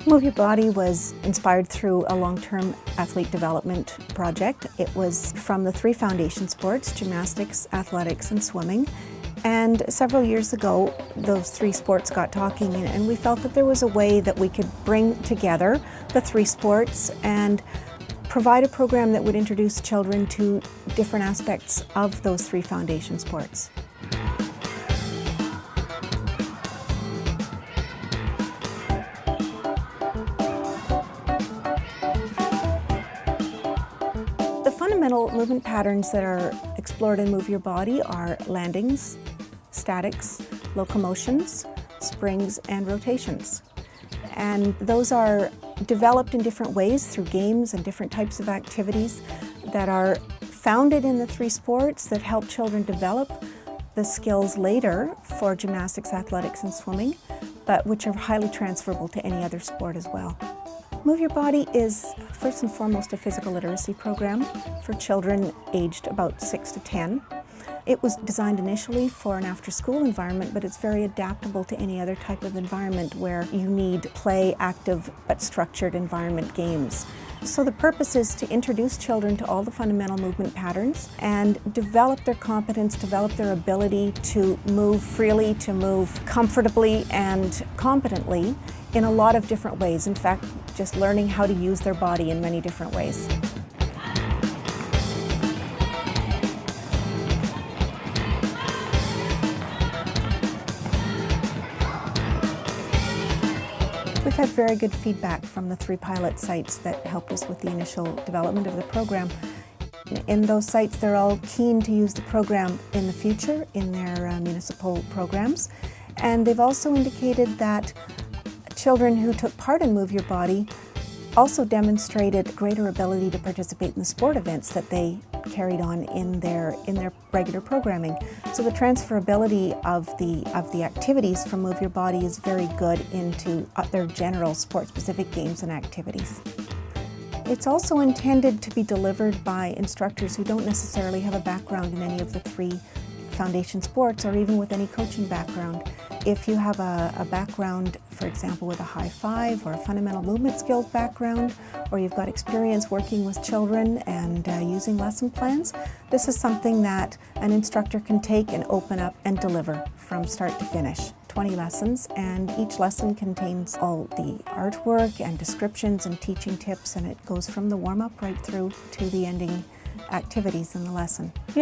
Move Your Body was inspired through a long-term athlete development project. It was from the 3 foundation sports: gymnastics, athletics, and swimming. And several years ago, those 3 sports got talking, and we felt that there was a way that we could bring together the 3 sports and provide a program that would introduce children to different aspects of those 3 foundation sports. The fundamental movement patterns that are explored in Move Your Body are landings, statics, locomotions, springs, and rotations. And those are developed in different ways through games and different types of activities that are founded in the 3 sports that help children develop the skills later for gymnastics, athletics, and swimming, but which are highly transferable to any other sport as well. Move Your Body is first and foremost a physical literacy program for children aged about 6 to 10. It was designed initially for an after-school environment, but it's very adaptable to any other type of environment where you need play, active, but structured environment games. So the purpose is to introduce children to all the fundamental movement patterns and develop their competence, develop their ability to move freely, to move comfortably and competently in a lot of different ways. In fact, just learning how to use their body in many different ways. We've had very good feedback from the 3 pilot sites that helped us with the initial development of the program. In those sites, they're all keen to use the program in the future in their municipal programs. And they've also indicated that children who took part in Move Your Body also demonstrated greater ability to participate in the sport events that they carried on in their regular programming. So the transferability of the activities from Move Your Body is very good into their general sport-specific games and activities. It's also intended to be delivered by instructors who don't necessarily have a background in any of the 3 foundation sports or even with any coaching background. If you have a background, for example, with a high 5 or a fundamental movement skills background, or you've got experience working with children and using lesson plans, this is something that an instructor can take and open up and deliver from start to finish. 20 lessons, and each lesson contains all the artwork and descriptions and teaching tips, and it goes from the warm-up right through to the ending activities in the lesson. We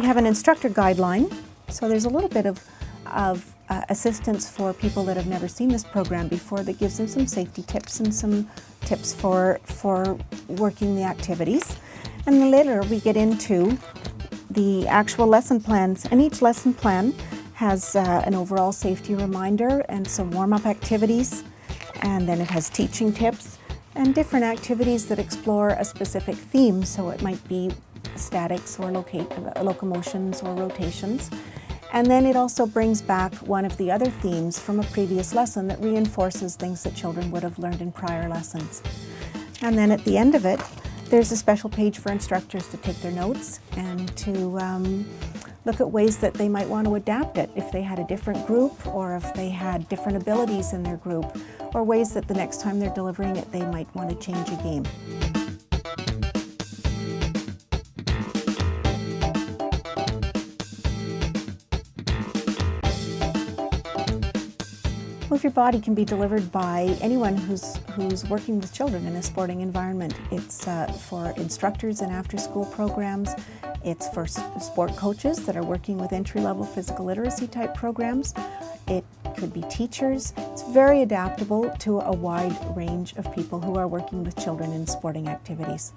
have an instructor guideline, so there's a little bit of assistance for people that have never seen this program before that gives them some safety tips and some tips for working the activities. And then later we get into the actual lesson plans, and each lesson plan has an overall safety reminder and some warm-up activities, and then it has teaching tips and different activities that explore a specific theme. So it might be statics or locomotions or rotations. And then it also brings back one of the other themes from a previous lesson that reinforces things that children would have learned in prior lessons. And then at the end of it, there's a special page for instructors to take their notes and to look at ways that they might want to adapt it if they had a different group or if they had different abilities in their group, or ways that the next time they're delivering it they might want to change a game. Move Your Body can be delivered by anyone who's working with children in a sporting environment. It's for instructors in after-school programs. It's for sport coaches that are working with entry-level physical literacy type programs. It could be teachers. It's very adaptable to a wide range of people who are working with children in sporting activities.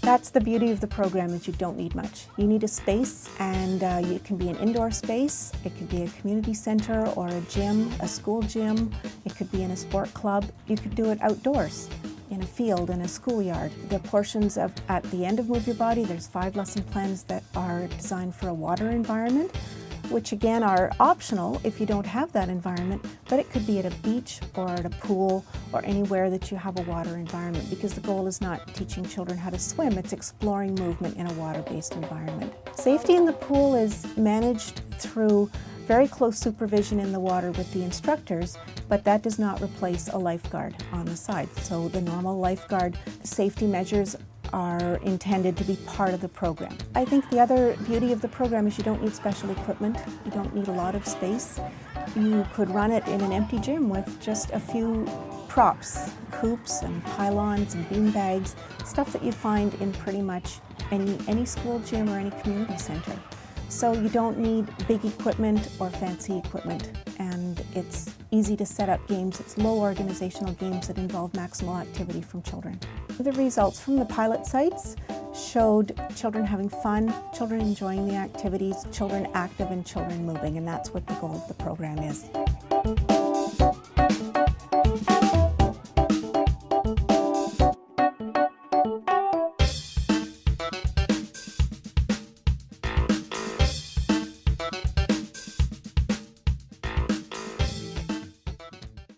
That's the beauty of the program, is you don't need much. You need a space, and it can be an indoor space, it could be a community center or a gym, a school gym, it could be in a sport club. You could do it outdoors, in a field, in a schoolyard. The portions at the end of Move Your Body, there's 5 lesson plans that are designed for a water environment, which again are optional if you don't have that environment, but it could be at a beach or at a pool or anywhere that you have a water environment, because the goal is not teaching children how to swim, it's exploring movement in a water-based environment. Safety in the pool is managed through very close supervision in the water with the instructors, but that does not replace a lifeguard on the side. So the normal lifeguard safety measures are intended to be part of the program. I think the other beauty of the program is you don't need special equipment. You don't need a lot of space. You could run it in an empty gym with just a few props, hoops and pylons and bean bags, stuff that you find in pretty much any school gym or any community center. So you don't need big equipment or fancy equipment, and it's easy to set up games. It's low organizational games that involve maximal activity from children. The results from the pilot sites showed children having fun, children enjoying the activities, children active and children moving, and that's what the goal of the program is.